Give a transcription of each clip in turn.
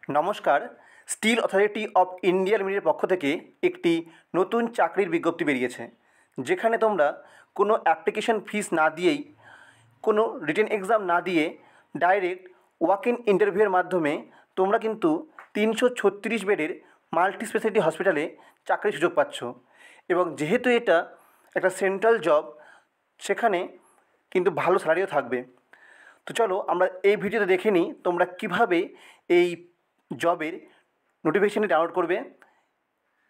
নমস্কার। Steel authority of India লিমিটেডের পক্ষ থেকে একটি নতুন চাকরির বিজ্ঞপ্তি বেরিয়েছে, যেখানে তোমরা কোনো অ্যাপ্লিকেশন ফিস না দিয়েই, কোনো রিটেন এক্সাম না দিয়ে ডাইরেক্ট ওয়াক ইন ইন্টারভিউয়ের মাধ্যমে তোমরা কিন্তু 336 বেডের মাল্টি স্পেশালিটি হসপিটালে চাকরির সুযোগ পাচ্ছ। এবং যেহেতু এটা একটা সেন্ট্রাল জব, সেখানে কিন্তু ভালো স্যালারিও থাকবে। তো চলো আমরা এই ভিডিওতে দেখে নিই তোমরা কীভাবে এই জবের নোটিফিকেশানটি ডাউনলোড করবে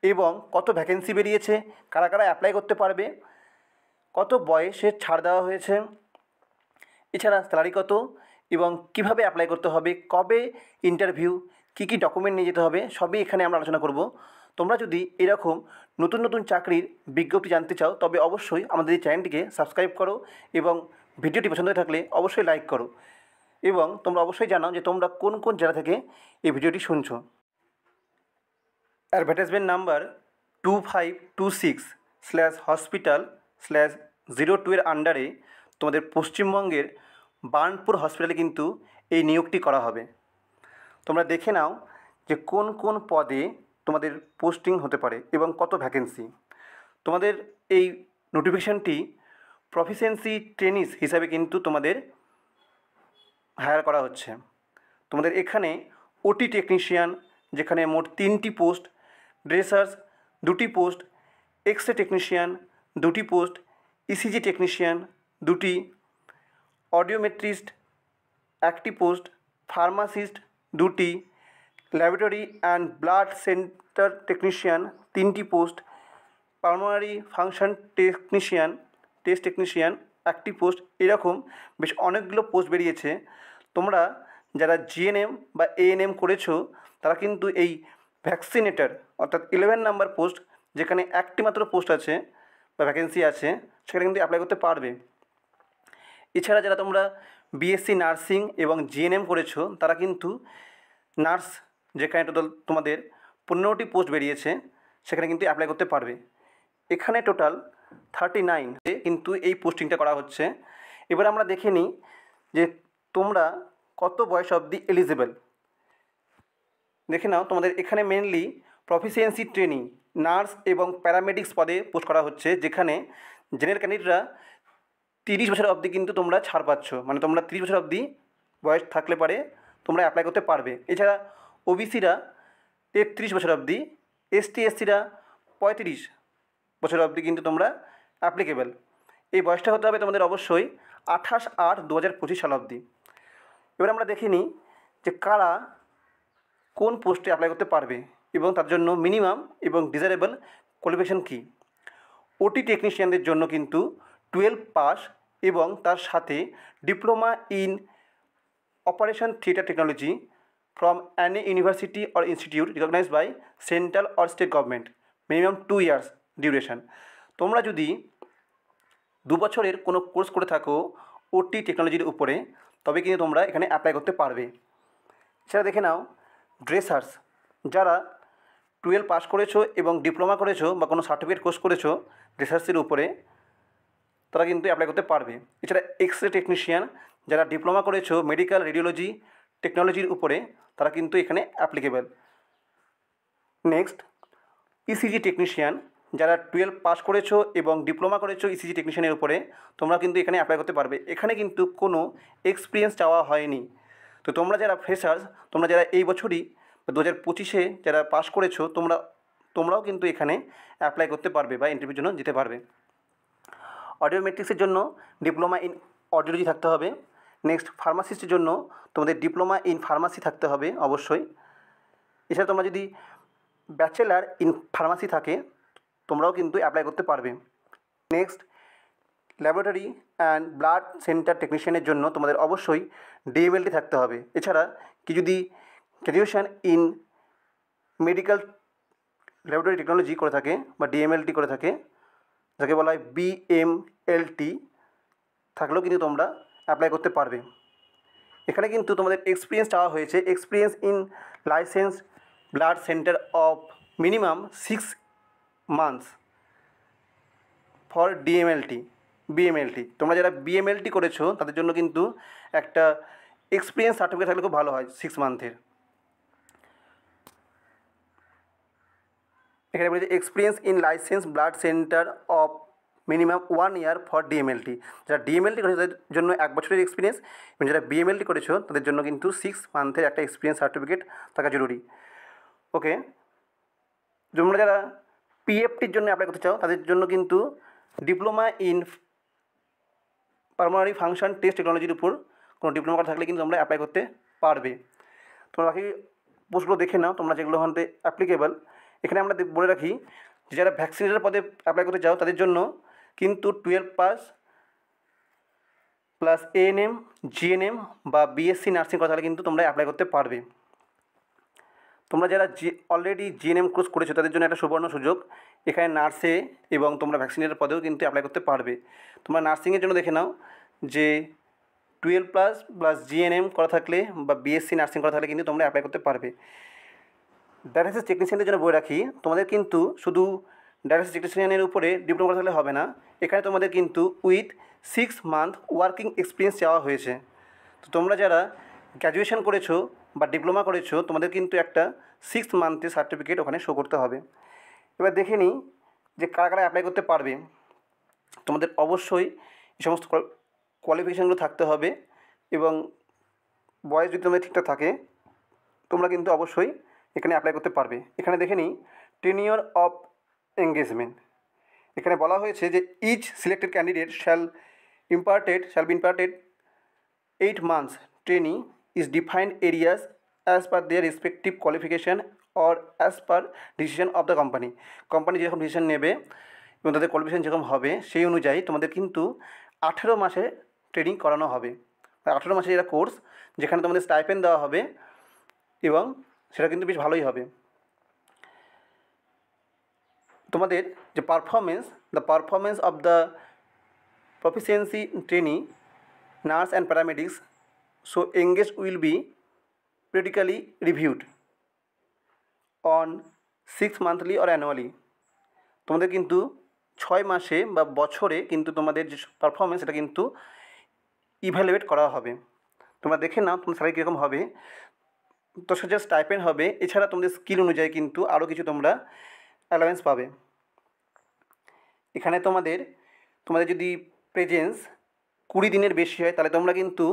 এবং কত ভ্যাকেন্সি বেরিয়েছে, কারা কারা অ্যাপ্লাই করতে পারবে, কত বয়সে ছাড় দেওয়া হয়েছে, এছাড়া স্যালারি কত এবং কিভাবে অ্যাপ্লাই করতে হবে, কবে ইন্টারভিউ, কী কী ডকুমেন্ট নিয়ে যেতে হবে, সবই এখানে আমরা আলোচনা করব। তোমরা যদি এরকম নতুন নতুন চাকরির বিজ্ঞপ্তি জানতে চাও তবে অবশ্যই আমাদের এই চ্যানেলটিকে সাবস্ক্রাইব করো এবং ভিডিওটি পছন্দ হয়ে থাকলে অবশ্যই লাইক করো এবং তোমরা অবশ্যই জানাও যে তোমরা কোন কোন জেলা থেকে এই ভিডিওটি শুনছো। অ্যাডভার্টাইজমেন্ট নাম্বার 2526/hospital/02 এর আন্ডারে তোমাদের পশ্চিমবঙ্গের বার্নপুর হসপিটালে কিন্তু এই নিয়োগটি করা হবে। তোমরা দেখে নাও যে কোন কোন পদে তোমাদের পোস্টিং হতে পারে এবং কত ভ্যাকেন্সি। তোমাদের এই নোটিফিকেশানটি প্রফিসিয়েন্সি ট্রেনিস হিসাবে কিন্তু তোমাদের হায়ার করা হচ্ছে। তোমাদের এখানে ওটি টেকনিশিয়ান, যেখানে মোট 3টি পোস্ট, ড্রেসার্স 2টি পোস্ট, এক্সরে টেকনিশিয়ান 2টি পোস্ট, ইসিজি টেকনিশিয়ান 2টি, অডিওমেট্রিস্ট 1টি পোস্ট, ফার্মাসিস্ট 2টি, laboratory and blood centre technician 3টি post, pulmonary function test technician 1টি পোস্ট। এরকম বেশ অনেকগুলো পোস্ট বেরিয়েছে। তোমরা যারা জিএনএম বা এএনএম করেছো তারা কিন্তু এই ভ্যাকসিনেটর অর্থাৎ 11 নাম্বার পোস্ট, যেখানে একটি মাত্র পোস্ট আছে বা ভ্যাকেন্সি আছে, সেখানে কিন্তু অ্যাপ্লাই করতে পারবে। এছাড়া যারা তোমরা বিএসসি নার্সিং এবং জিএনএম করেছো তারা কিন্তু নার্স, যেখানে টোটাল তোমাদের 15টি পোস্ট বেরিয়েছে, সেখানে কিন্তু অ্যাপ্লাই করতে পারবে। এখানে টোটাল 39 কিন্তু এই পোস্টিংটা করা হচ্ছে। এবার আমরা দেখে নিই যে তোমরা কত বয়স অবধি এলিজিবল। দেখে নাও, তোমাদের এখানে মেনলি প্রফিসিয়েন্সি ট্রেনিং নার্স এবং প্যারামেডিক্স পদে পোস্ট করা হচ্ছে, যেখানে জেনারেল ক্যান্ডিডেটরা 30 বছর অবধি কিন্তু তোমরা ছাড় পাচ্ছ, মানে তোমরা 30 বছর অবধি বয়স থাকলে পারে তোমরা অ্যাপ্লাই করতে পারবে। এছাড়া ওবিসিরা 33 বছর অবধি, এসটি এসসিরা 35 বছর অবধি কিন্তু তোমরা অ্যাপ্লিকেবল। এই বয়সটা হতে হবে তোমাদের অবশ্যই 28/8/2025 সাল অবধি। এবার আমরা দেখে নিই যে কারা কোন পোস্টে অ্যাপ্লাই করতে পারবে এবং তার জন্য মিনিমাম এবং ডিজারেবল কোয়ালিফিকেশান কী। ওটি টেকনিশিয়ানদের জন্য কিন্তু 12 পাস এবং তার সাথে diploma in operation theatre technology from any university or institute recognised by central or state government, minimum 2 years duration. তোমরা যদি 2 বছরের কোনো কোর্স করে থাকো ওটি টেকনোলজির উপরে, তবে কিন্তু তোমরা এখানে অ্যাপ্লাই করতে পারবে। সেটা দেখে নাও, ড্রেসার্স যারা 12 পাস করেছো এবং ডিপ্লোমা করেছো বা কোনো সার্টিফিকেট কোর্স করেছো ড্রেসার্সের উপরে, তারা কিন্তু অ্যাপ্লাই করতে পারবে। এছাড়া এক্সরে টেকনিশিয়ান যারা ডিপ্লোমা করেছো মেডিকেল রেডিওলজি টেকনোলজির উপরে, তারা কিন্তু এখানে অ্যাপ্লিকেবল। নেক্সট, ইসিজি টেকনিশিয়ান যারা 12 পাস করেছো এবং ডিপ্লোমা করেছো ইসিজি টেকনিশিয়ানের উপরে, তোমরা কিন্তু এখানে অ্যাপ্লাই করতে পারবে। এখানে কিন্তু কোনো এক্সপিরিয়েন্স চাওয়া হয়নি। তো তোমরা যারা ফ্রেশার্স, তোমরা যারা এই বছরই 2025-এ যারা পাস করেছো, তোমরাও কিন্তু এখানে অ্যাপ্লাই করতে পারবে বা ইন্টারভিউর জন্য যেতে পারবে। অডিওমেট্রিক্সের জন্য ডিপ্লোমা ইন অডিওলজি থাকতে হবে। নেক্সট, ফার্মাসিস্টের জন্য তোমাদের ডিপ্লোমা ইন ফার্মাসি থাকতে হবে অবশ্যই। এছাড়া তোমরা যদি ব্যাচেলার ইন ফার্মাসি থাকে, তোমরাও কিন্তু অ্যাপ্লাই করতে পারবে। Next, laboratory and blood centre টেকনিশিয়ানের জন্য তোমাদের অবশ্যই ডিএমএলটি থাকতে হবে। এছাড়া কি যদি graduation in medical laboratory technology করে থাকে বা ডিএমএলটি করে থাকে, যাকে বলা হয় বিএমএলটি, থাকলেও কিন্তু তোমরা অ্যাপ্লাই করতে পারবে। এখানে কিন্তু তোমাদের এক্সপিরিয়েন্স চাওয়া হয়েছে, experience in licence blood centre of minimum 6 months for BMLT. তোমরা যারা বিএমএলটি করেছো তাদের জন্য কিন্তু একটা এক্সপিরিয়েন্স সার্টিফিকেট থাকলে খুব ভালো হয় 6 মান্থের। এখানে বলেছে experience in licence blood centre of minimum 1 year for DMLT. যারা ডিএমএলটি করেছে তাদের জন্য 1 বছরের এক্সপিরিয়েন্স, এবং যারা বিএমএলটি করেছো তাদের জন্য কিন্তু 6 মান্থের একটা এক্সপিরিয়েন্স সার্টিফিকেট থাকা জরুরি। ওকে, তোমরা যারা পিএফটির জন্য অ্যাপ্লাই করতে চাও তাদের জন্য কিন্তু diploma in pulmonary function test টেকনোলজির উপর কোনো ডিপ্লোমা করা থাকলে কিন্তু তোমরা অ্যাপ্লাই করতে পারবে। তোমরা বাকি পোস্টগুলো দেখে নাও তোমরা যেগুলো হতে অ্যাপ্লিকেবল। এখানে আমরা বলে রাখি যে যারা ভ্যাকসিনেটার পদে অ্যাপ্লাই করতে চাও তাদের জন্য কিন্তু 12 পাস প্লাস এএনএম, জিএনএম বা বিএসসি নার্সিং করা থাকলে কিন্তু তোমরা অ্যাপ্লাই করতে পারবে। তোমরা যারা অলরেডি জিএনএম কোর্স করেছো তাদের জন্য একটা সুবর্ণ সুযোগ, এখানে নার্সে এবং তোমরা ভ্যাকসিনেটার পদেও কিন্তু অ্যাপ্লাই করতে পারবে। তোমরা নার্সিংয়ের জন্য দেখে নাও যে 12 প্লাস প্লাস জিএনএম করা থাকলে বা বিএসসি নার্সিং করা থাকলে কিন্তু তোমরা অ্যাপ্লাই করতে পারবে। ডায়ালিসিস টেকনিশিয়ানদের জন্য বলে রাখি তোমাদের কিন্তু শুধু ডায়ালিসিস টেকনিশিয়ানের উপরে ডিপ্লোমা করা থাকলে হবে না, এখানে তোমাদের কিন্তু উইথ 6 মান্থ ওয়ার্কিং এক্সপিরিয়েন্স চাওয়া হয়েছে। তো তোমরা যারা গ্র্যাজুয়েশন করেছো বা ডিপ্লোমা করেছো তোমাদের কিন্তু একটা 6 মান্থের সার্টিফিকেট ওখানে শো করতে হবে। এবার দেখে নিই যে কারা কারা অ্যাপ্লাই করতে পারবে। তোমাদের অবশ্যই এই সমস্ত কোয়ালিফিকেশানগুলো থাকতে হবে, এবং বয়স যদি তোমাদের ঠিকঠাক থাকে তোমরা কিন্তু অবশ্যই এখানে অ্যাপ্লাই করতে পারবে। এখানে দেখে নিই টেনিওর অফ এঙ্গেজমেন্ট। এখানে বলা হয়েছে যে each selected candidate shall be imparted 8 months training is defined areas as per their respective qualification or as per decision of the company। Company যেরকম ডিসিশন নেবে এবং তাদের কোয়ালিফিকেশান যেরকম হবে সেই অনুযায়ী তোমাদের কিন্তু 18 মাসে ট্রেনিং করানো হবে। 18 মাসের এটা কোর্স যেখানে তোমাদের স্টাইপেন্ড দেওয়া হবে এবং সেটা কিন্তু বেশ ভালোই হবে। তোমাদের যে the performance of the proficiency trainee nurse and paramedics so engage will be periodically reviewed on 6 monthly or annually। তোমাদের কিন্তু 6 মাসে বা বছরে কিন্তু তোমাদের যে পারফরমেন্স সেটা কিন্তু ইভ্যালুয়েট করা হবে। তোমরা দেখে নাও তোমার স্যালারি কীরকম হবে, তো সেটা স্টাইপেন্ড হবে, এছাড়া তোমাদের স্কিল অনুযায়ী কিন্তু আরও কিছু তোমরা অ্যালাওয়েন্স পাবে। এখানে তোমাদের যদি প্রেজেন্স 20 দিনের বেশি হয় তাহলে তোমরা কিন্তু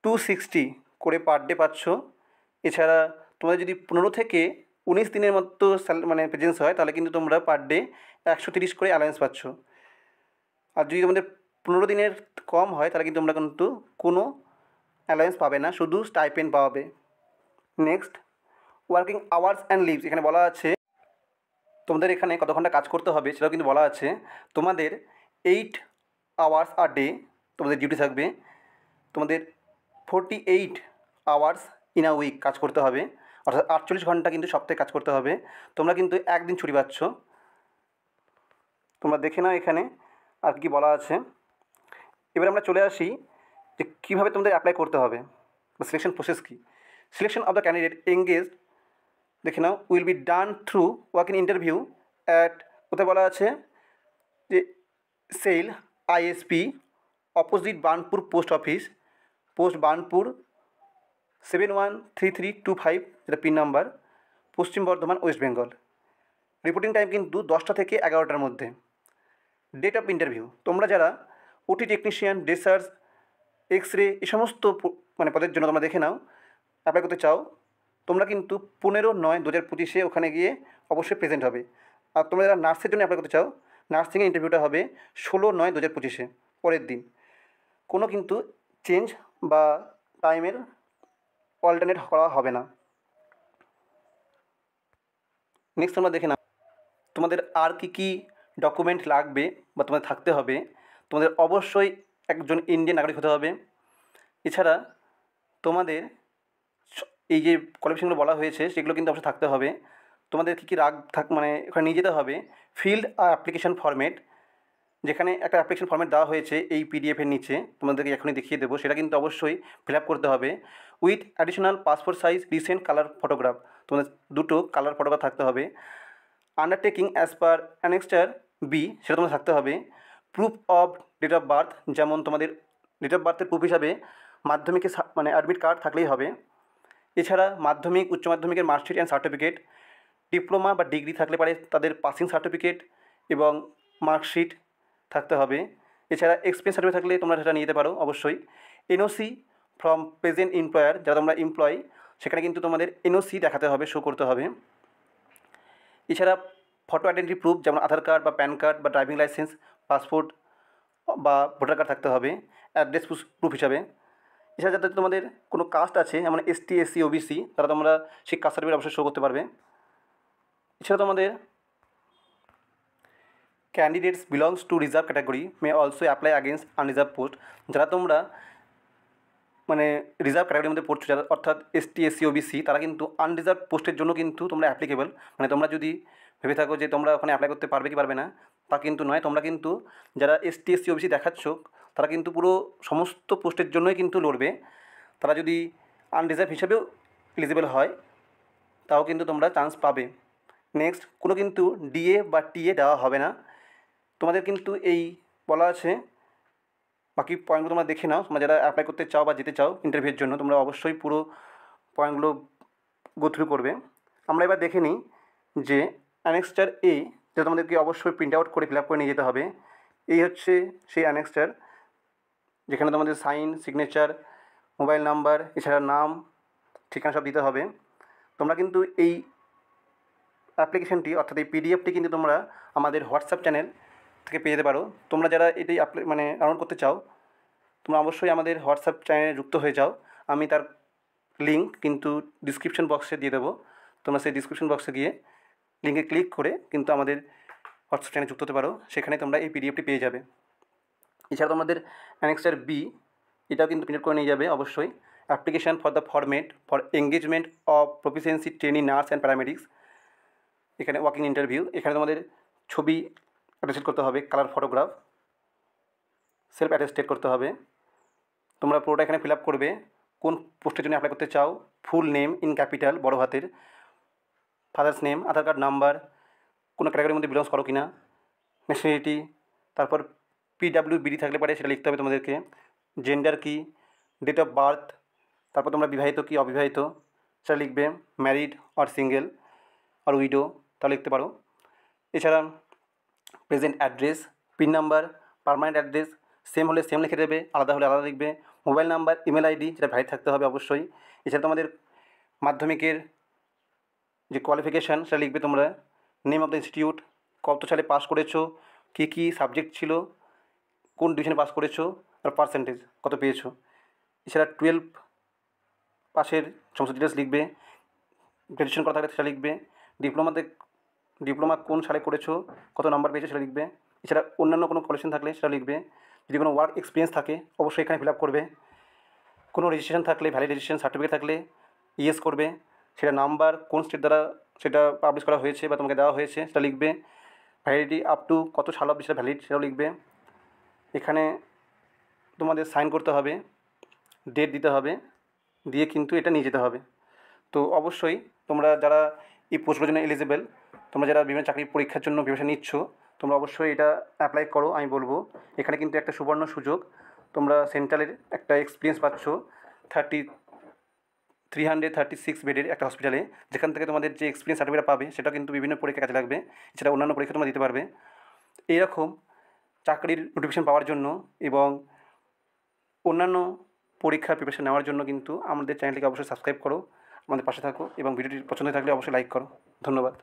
260 করে পার ডে পাচ্ছ। এছাড়া তোমাদের যদি 15 থেকে 19 দিনের মতো প্রেজেন্স হয় তাহলে কিন্তু তোমরা পার ডে 130 করে অ্যালায়েন্স পাচ্ছ। আর যদি তোমাদের 15 দিনের কম হয় তাহলে কিন্তু তোমরা কিন্তু কোনো অ্যালায়েন্স পাবে না, শুধু স্টাইপেন্ড পাবে। Next, working hours and leaves. এখানে বলা আছে তোমাদের এখানে কত ঘন্টা কাজ করতে হবে সেটাও কিন্তু বলা আছে। তোমাদের 8 আওয়ার্স আ ডে তোমাদের ডিউটি থাকবে, তোমাদের 48 আওয়ার্স ইন আ উইক কাজ করতে হবে, অর্থাৎ 48 ঘন্টা কিন্তু সপ্তাহে কাজ করতে হবে। তোমরা কিন্তু একদিন ছুটি পাচ্ছ। তোমরা দেখে নাও এখানে আর কি বলা আছে। এবার আমরা চলে আসি যে কীভাবে তোমাদের অ্যাপ্লাই করতে হবে বা সিলেকশন প্রসেস কী। Selection of the candidate engage দেখে নাও will be done through walk in interview at, কোথায় বলা আছে যে SAIL ISP opposite Burnpur post office, post Burnpur 713325, যেটা pin number, Paschim Bardhaman, West Bengal. Reporting time কিন্তু 10টা থেকে 11টার মধ্যে। ডেট অফ ইন্টারভিউ, তোমরা যারা ওটি টেকনিশিয়ান, ড্রেসার্স, এক্স রে এই সমস্ত পদের জন্য তোমরা দেখে নাও অ্যাপ্লাই করতে চাও, তোমরা কিন্তু 15/9/2025 ওখানে গিয়ে অবশ্যই প্রেজেন্ট হবে। আর তোমরা যারা নার্সের জন্য অ্যাপ্লাই করতে চাও নার্সিংয়ের ইন্টারভিউটা হবে 16/9/2025 পরের দিন। কোনো কিন্তু চেঞ্জ বা টাইমের অল্টারনেট করা হবে না। নেক্সট তোমরা দেখে নাও তোমাদের আর কী ডকুমেন্ট লাগবে বা তোমাদের থাকতে হবে। তোমাদের অবশ্যই একজন ইন্ডিয়ান নাগরিক হতে হবে। এছাড়া তোমাদের এই যে কোয়ালিফিকেশনগুলো বলা হয়েছে সেগুলো কিন্তু অবশ্যই থাকতে হবে। তোমাদের কী ওখানে নিয়ে যেতে হবে ফিল্ড অ্যাপ্লিকেশন ফরম্যাট, যেখানে একটা অ্যাপ্লিকেশন ফরম্যাট দেওয়া হয়েছে এই পিডিএফের নিচে, তোমাদেরকে এখনই দেখিয়ে দেবো, সেটা কিন্তু অবশ্যই ফিল আপ করতে হবে with additional passport size recent colour photograph. তোমাদের 2টো কালার ফটোগ্রাফ থাকতে হবে। Undertaking as per annexure B, সেটা তোমাদের থাকতে হবে। Proof of date of birth, যেমন তোমাদের ডেট অফ বার্থের প্রুফ হিসাবে মাধ্যমিকের অ্যাডমিট কার্ড থাকলেই হবে। এছাড়া মাধ্যমিক, উচ্চ মাধ্যমিকের মার্কশিট অ্যান্ড সার্টিফিকেট, ডিপ্লোমা বা ডিগ্রি থাকলে পারে তাদের পাসিং সার্টিফিকেট এবং মার্কশিট থাকতে হবে। এছাড়া এক্সপিরিয়েন্স সার্টিফিকেট থাকলে তোমরা সেটা নিয়ে যেতে পারো অবশ্যই। এনওসি ফ্রম প্রেজেন্ট এমপ্লয়ার, যারা তোমরা এমপ্লয়ি সেখানে কিন্তু তোমাদের এনওসি দেখাতে হবে, শো করতে হবে। এছাড়া ফটো আইডেন্টি প্রুফ যেমন আধার কার্ড বা প্যান কার্ড বা ড্রাইভিং লাইসেন্স, পাসপোর্ট বা ভোটার কার্ড থাকতে হবে অ্যাড্রেস প্রুফ হিসাবে। এছাড়া যাতে তোমাদের কোনো কাস্ট আছে যেমন এসটি, এসসি, ওবিসি, তারা তোমরা সেই কাস্ট সার্টিফিকেট অবশ্যই শো করতে পারবে। এছাড়া তোমাদের candidates belongs to reserve category may also apply against unreserved post, যারা তোমরা মানে রিজার্ভ ক্যাটাগরির মধ্যে পড়ছো, যারা অর্থাৎ এসটি, এসসি, ওবিসি, তারা কিন্তু আনরিজার্ভ পোস্টের জন্য কিন্তু তোমরা অ্যাপ্লিকেবল। মানে তোমরা যদি ভেবে থাকো যে তোমরা ওখানে অ্যাপ্লাই করতে পারবে কি পারবে না, তা কিন্তু নয়। তোমরা কিন্তু যারা এসটি, এসসি, ওবিসি দেখাচ্ছ তারা কিন্তু পুরো সমস্ত পোস্টের জন্যই কিন্তু লড়বে। তারা যদি আনরিজার্ভ হিসেবেও এলিজিবল হয় তাও কিন্তু তোমরা চান্স পাবে। নেক্সট, কোনো কিন্তু ডিএ বা টিএ দেওয়া হবে না তোমাদের, কিন্তু এই বলা আছে। বাকি পয়েন্টগুলো তোমরা দেখে নাও, তোমরা যারা অ্যাপ্লাই করতে চাও বা যেতে চাও ইন্টারভিউর জন্য, তোমরা অবশ্যই পুরো পয়েন্টগুলো গো থ্রু করবে। আমরা এবার দেখে নিই যে অ্যানেক্সচার এ, যেটা তোমাদেরকে অবশ্যই প্রিন্ট আউট করে ফিল আপ করে নিয়ে যেতে হবে। এই হচ্ছে সেই অ্যানেক্সচার, যেখানে তোমাদের সাইন, সিগনেচার, মোবাইল নাম্বার, এছাড়া নাম, ঠিকানা সব দিতে হবে। তোমরা কিন্তু এই অ্যাপ্লিকেশনটি অর্থাৎ এই পিডিএফটি কিন্তু তোমরা আমাদের হোয়াটসঅ্যাপ চ্যানেল থেকে পেয়ে যেতে পারো। তোমরা যারা এটি ডাউনলোড করতে চাও তোমরা অবশ্যই আমাদের হোয়াটসঅ্যাপ চ্যানেলে যুক্ত হয়ে যাও। আমি তার লিঙ্ক কিন্তু ডিসক্রিপশন বক্সে দিয়ে দেবো। তোমরা সেই ডিসক্রিপশন বক্সে গিয়ে লিঙ্কে ক্লিক করে কিন্তু আমাদের হোয়াটসঅ্যাপ চ্যানেলে যুক্ত হতে পারো, সেখানে তোমরা এই পিডিএফটি পেয়ে যাবে। এছাড়া তোমাদের অ্যানেক্সার বি, এটাও কিন্তু প্রিন্ট করে নিয়ে যাবে অবশ্যই। Application for the format for engagement of proficiency training nurse and paramedics, এখানে ওয়াকিং ইন্টারভিউ। এখানে তোমাদের ছবি অ্যাটাচ করতে হবে, কালার ফটোগ্রাফ, সেলফ অ্যাটেস্টেড করতে হবে। তোমরা পুরোটা এখানে ফিল আপ করবে। কোন পোস্টের জন্য অ্যাপ্লাই করতে চাও, ফুল নেম ইন ক্যাপিটাল বড় হাতের, ফাদার্স নেম, আধার কার্ড নাম্বার, কোনো ক্যাটাগরির মধ্যে বিলংস করো কি না, ন্যাশনালিটি, তারপর পিডাব্লিউবিডি থাকলে পারে সেটা লিখতে হবে তোমাদেরকে, জেন্ডার কি, ডেট অফ বার্থ, তারপর তোমরা বিবাহিত কি অবিবাহিত সেটা লিখবে, ম্যারিড আর সিঙ্গেল আর উইডো তা লিখতে পারো। এছাড়া present address, pin number, permanent address, same হলে সেম লিখে দেবে, আলাদা হলে আলাদা লিখবে, মোবাইল নাম্বার, ইমেল আইডি যেটা ভ্যালিড থাকতে হবে অবশ্যই। এছাড়া তোমাদের মাধ্যমিকের যে কোয়ালিফিকেশান সেটা লিখবে তোমরা, নেম অফ দ্য ইনস্টিটিউট, কত সালে পাস করেছো, কী কী সাবজেক্ট ছিল, কোন ডিভিশনে পাস করেছো আর পার্সেন্টেজ কত পেয়েছো। এছাড়া 12 পাসের সমস্ত ডিটেলস লিখবে, গ্র্যাজুয়েশন করা থাকলে সেটা লিখবে, ডিপ্লোমা কোন সালে করেছো, কত নাম্বার পেয়েছো সেটা লিখবে। এছাড়া অন্যান্য কোনো কোয়ালিফিকেশন থাকলে সেটা লিখবে। যদি কোনো ওয়ার্ক এক্সপিরিয়েন্স থাকে অবশ্যই এখানে ফিল আপ করবে। কোনো রেজিস্ট্রেশন থাকলে, ভ্যালিড রেজিস্ট্রেশন সার্টিফিকেট থাকলে ইয়েস করবে। সেটা নাম্বার কোন স্টেট দ্বারা সেটা পাবলিশ করা হয়েছে বা তোমাকে দেওয়া হয়েছে সেটা লিখবে। ভ্যালিডিটি আপ টু কত সাল অবধি সেটা ভ্যালিড সেটাও লিখবে। এখানে তোমাদের সাইন করতে হবে, ডেট দিতে হবে, দিয়ে কিন্তু এটা নিয়ে যেতে হবে। তো অবশ্যই তোমরা যারা এই পোস্টগুলোর জন্য এলিজিবল, তোমরা যারা বিভিন্ন চাকরির পরীক্ষার জন্য প্রিপারেশন নিচ্ছ, তোমরা অবশ্যই এটা অ্যাপ্লাই করো। আমি বলবো এখানে কিন্তু একটা সুবর্ণ সুযোগ, তোমরা সেন্ট্রালের একটা এক্সপিরিয়েন্স পাচ্ছ 336 বেডের একটা হসপিটালে, যেখান থেকে তোমাদের যে এক্সপিরিয়েন্স সার্টিফিকেট পাবে সেটা কিন্তু বিভিন্ন পরীক্ষায় কাজে লাগবে। এছাড়া অন্যান্য পরীক্ষা তোমরা দিতে পারবে। এইরকম চাকরির নোটিফিকেশন পাওয়ার জন্য এবং অন্যান্য পরীক্ষার প্রিপারেশন নেওয়ার জন্য কিন্তু আমাদের চ্যানেলটিকে অবশ্যই সাবস্ক্রাইব করো, আমাদের পাশে থাকো এবং ভিডিওটি পছন্দ থাকলে অবশ্যই লাইক করো। ধন্যবাদ।